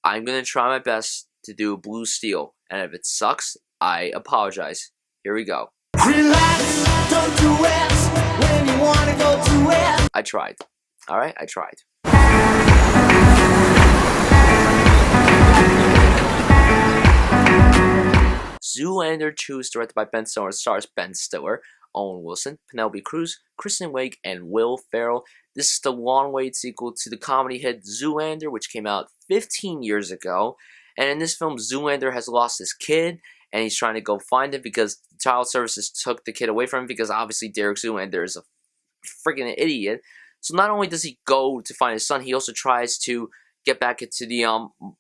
I'm gonna try my best to do Blue Steel, and if it sucks, I apologize. Here we go. Relax, don't do it when you wanna go to it. I tried. Alright, I tried. Zoolander 2 is directed by Ben Stiller and stars Ben Stiller, Owen Wilson, Penélope Cruz, Kristen Wiig, and Will Ferrell. This is the long-awaited sequel to the comedy hit Zoolander, which came out 15 years ago. And in this film, Zoolander has lost his kid, and he's trying to go find him because child services took the kid away from him because obviously Derek Zoolander is a freaking idiot. So not only does he go to find his son, he also tries to get back into the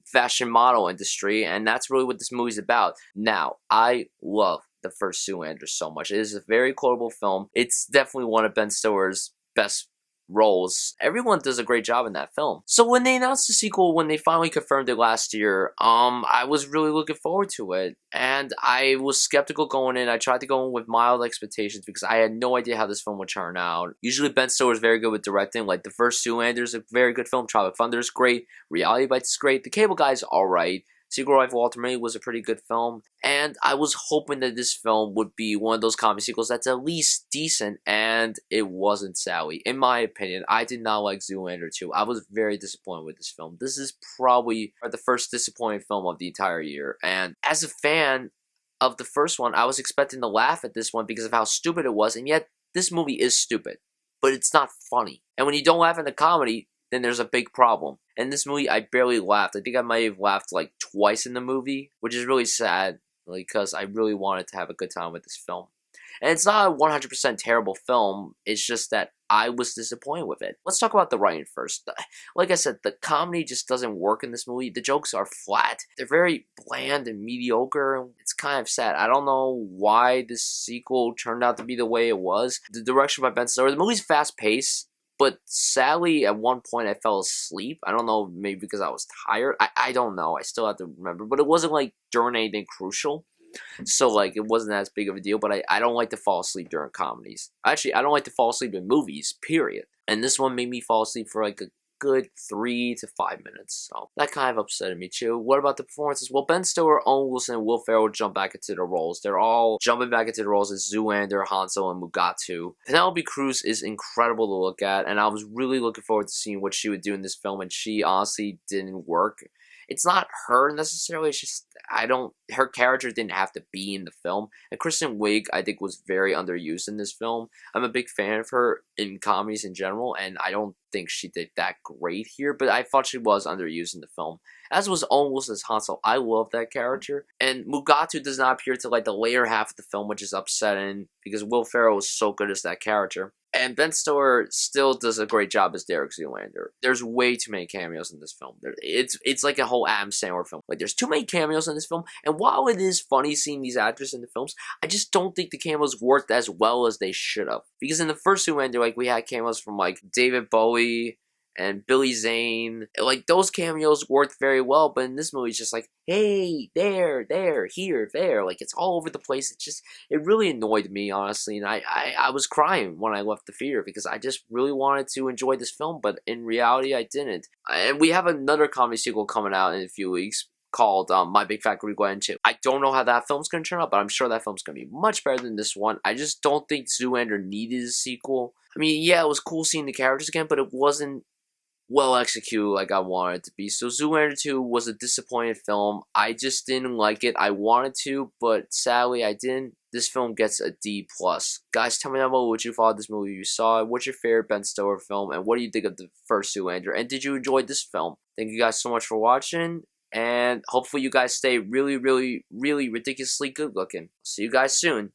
fashion model industry, and that's really what this movie's about. Now, I love the first Zoolander so much. It is a very quotable film. It's definitely one of Ben Stiller's best roles. Everyone does a great job in that film. So when they announced the sequel, when they finally confirmed it last year, I was really looking forward to it, and I was skeptical going in. I tried to go in with mild expectations because I had no idea how this film would turn out. Usually Ben Stiller is very good with directing. Like the first Zoolander is a very good film. Tropic Thunder is great. Reality Bites is great. The Cable Guy is alright. Secret Life of Walter Mitty was a pretty good film, and I was hoping that this film would be one of those comedy sequels that's at least decent, and it wasn't, Sally. In my opinion, I did not like Zoolander 2. I was very disappointed with this film. This is probably the first disappointing film of the entire year, and as a fan of the first one, I was expecting to laugh at this one because of how stupid it was, and yet this movie is stupid, but it's not funny. And when you don't laugh at the comedy, then there's a big problem. In this movie, I barely laughed. I think I might have laughed like twice in the movie, which is really sad because I really wanted to have a good time with this film. And it's not a 100% terrible film, it's just that I was disappointed with it. Let's talk about the writing first. Like I said, the comedy just doesn't work in this movie. The jokes are flat. They're very bland and mediocre. It's kind of sad. I don't know why this sequel turned out to be the way it was. The direction by Ben Stiller, the movie's fast-paced. But sadly, at one point, I fell asleep. I don't know, maybe because I was tired. I don't know. I still have to remember. But it wasn't, like, during anything crucial. So, like, it wasn't as big of a deal. But I don't like to fall asleep during comedies. Actually, I don't like to fall asleep in movies, period. And this one made me fall asleep for, like, a good 3 to 5 minutes. So, that kind of upset me, too. What about the performances? Well, Ben Stiller, Owen Wilson, and Will Ferrell jump back into the roles. They're all jumping back into the roles as Zoolander, Hansel, and Mugatu. Penelope Cruz is incredible to look at, and I was really looking forward to seeing what she would do in this film, and she honestly didn't work. It's not her necessarily, it's just, her character didn't have to be in the film. And Kristen Wiig, I think, was very underused in this film. I'm a big fan of her in comedies in general, and I don't think she did that great here, but I thought she was underused in the film. As was Owen Wilson's Hansel. I love that character. And Mugatu does not appear to like the later half of the film, which is upsetting, because Will Ferrell is so good as that character. And Ben Stiller still does a great job as Derek Zoolander. There's way too many cameos in this film. It's like a whole Adam Sandler film. Like, there's too many cameos in this film, and while it is funny seeing these actors in the films, I just don't think the cameos worked as well as they should have. Because in the first Zoolander, like, we had cameos from, like, David Bowie and Billy Zane. Like, those cameos worked very well, but in this movie, it's just like, hey, there, here, there. Like, it's all over the place. It really annoyed me, honestly, and I was crying when I left the theater because I just really wanted to enjoy this film, but in reality, I didn't. And we have another comedy sequel coming out in a few weeks called My Big Fat Greek Wedding 2. I don't know how that film's going to turn out, but I'm sure that film's going to be much better than this one. I just don't think Zoolander needed a sequel. I mean, yeah, it was cool seeing the characters again, but it wasn't well executed like I wanted it to be. So Zoolander 2 was a disappointing film. I just didn't like it. I wanted to, but sadly I didn't. This film gets a D+. Guys, tell me down below what you thought of this movie you saw. What's your favorite Ben Stiller film, and what do you think of the first Zoolander? And did you enjoy this film? Thank you guys so much for watching, and hopefully you guys stay really, really, really ridiculously good looking. See you guys soon.